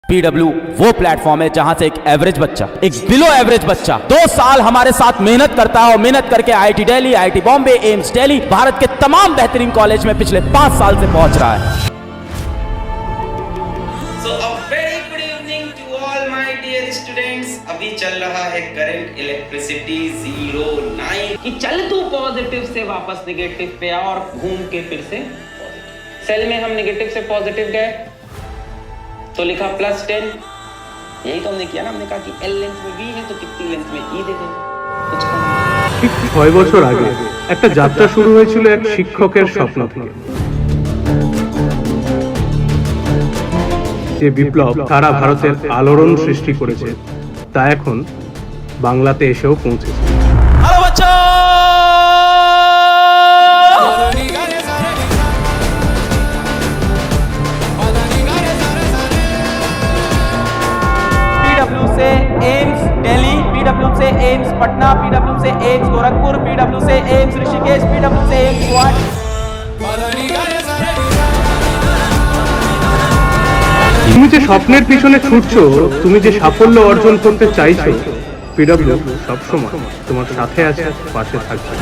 PW वो platform है जहां से एक एवरेज बच्चा, एक बिलो एवरेज बच्चा 2 साल हमारे साथ मेहनत करता है और मेहनत करके IIT Delhi, IIT Bombay, AIIMS Delhi, Bharat के तमाम बेहतरीन कॉलेज में पिछले 5 साल से पहुंच रहा है। So a very good evening to all my dear students. अभी चल रहा है करंट इलेक्ट्रिसिटी 09 कि चल तू पॉजिटिव से वापस नेगेटिव पे आ और घूम के फिर से पॉजिटिव। सेल में हम नेगेटिव से पॉजिटिव गए तो लिखा +10। यही तो हमने किया ना, हमने कहा कि L लेंथ में V है तो कितनी लेंथ में E दे देंगे। कुछ ঠিক 6 বছর আগে একটা যাত্রা শুরু হয়েছিল এক শিক্ষকের স্বপ্ন থেকে। যে বিপ্লব সারা ভারতের আলোড়ন সৃষ্টি করেছে তা এখন বাংলাতে এসেও পৌঁছেছে। हेलो बच्चों, पीडब्ल्यू से एम्स दिल्ली, पीडब्ल्यू से एम्स पटना, पीडब्ल्यू से एम्स गोरखपुर, पीडब्ल्यू से एम्स ऋषिकेश, पीडब्ल्यू से एम्स गुवाहाटी। তুমি যে স্বপ্নের পিছনে ছুটছো, তুমি যে সাফল্য অর্জন করতে চাইছো, পিডব্লিউ সবসময় তোমার সাথে আছে, পাশে থাকবে।